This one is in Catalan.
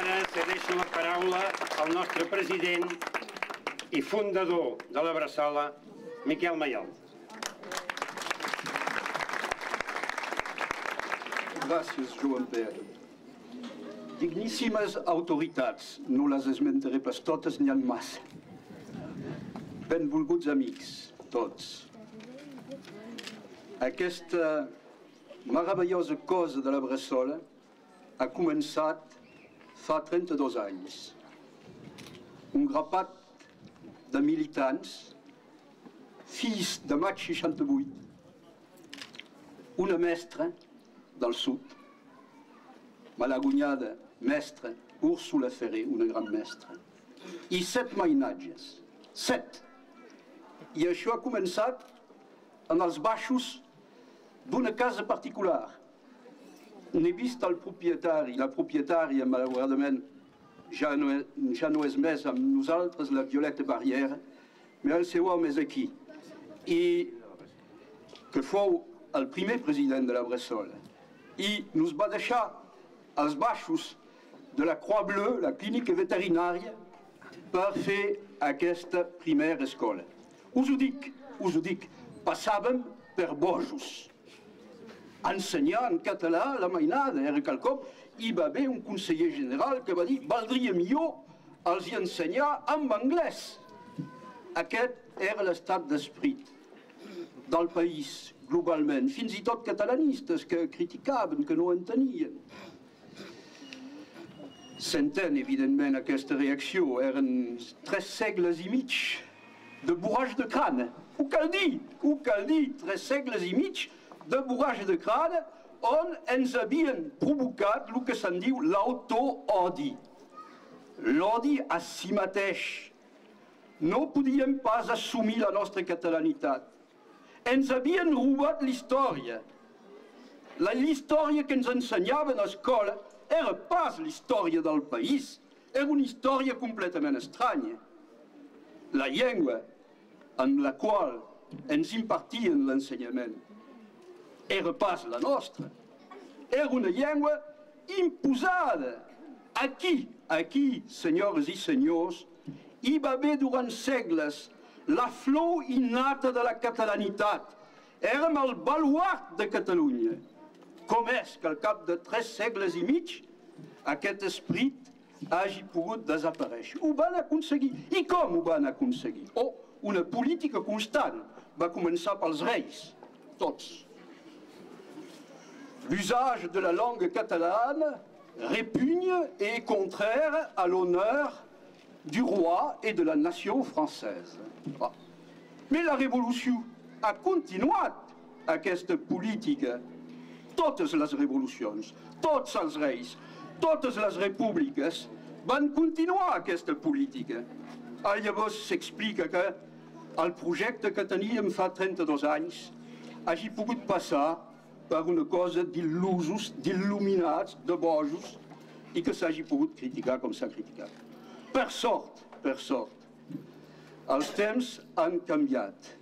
ara cedeixo la paraula al nostre president i fundador de la Bressola, Miquel Maiol. Gràcies, Joan Pere. Digníssimes autoritats, no les esmentaré pas totes, n'hi ha massa. Benvolguts amics, tots. Aquesta meravellosa cosa de la Bressola ha començat fa 32 anys. Un grapat de militants, fills de maig 68, una mestra del sud, malagunyada mestra, Úrsula Ferrer, una gran mestra, i 7 mainatges, 7. I això ha començat en els baixos d'una casa particular. N'he vist el propietari, la propietària, malauradament, ja no és més amb nosaltres, la Violeta Barriera, però el seu home és aquí. I que fou el primer president de la Bressola. I nos va deixar als baixos de la Croix Bleue, la clínica veterinària, per fer aquesta primera escola. Us ho dic, passàvem per bojos. Ensenyar en català la mainada era quelcom. Hi va haver un conseller general que va dir valdria millor els hi ensenyar en anglès. Aquest era l'estat d'esperit del país, globalment, fins i tot catalanistes que criticaven, que no entenien. S'entén, evidentment, aquesta reacció. Eren 3 segles i mig de bourrage de crâne. Ho cal dir, 3 segles i mig de bourrage de crâne on ens havien provocat el que se'n diu l'auto-odi. L'odi a si mateix. No podíem pas assumir la nostra catalanitat. Ens havien robat l'història. L'història que ens ensenyaven a l'escola era pas l'història del país, era una història completament estranya. La llengua en la qual ens impartien l'ensenyament era pas la nostra. Era una llengua imposada. Aquí, senyores i senyors, hi va haver durant segles la flor innata de la catalanitat. Érem el baluart de Catalunya. Com és que al cap de 3 segles i mig aquest esperit hagi pogut desaparèixer? Ho van aconseguir. I com ho van aconseguir? Una política constant. Va començar pels reis, tots. L'usage de la langue catalane répugne et est contraire à l'honneur du roi et de la nation française. Mais la Révolució ha continuat aquesta política. Totes les revolucions, tots els reis, totes les repúbliques van continuar aquesta política. Llavors s'explica que el projecte que teníem fa 32 anys hagi pogut passar per una cosa d'il·lusos, d'il·luminats, de bojos, i que s'hagi pogut criticar com s'ha criticat. Per sort, els temps han canviat.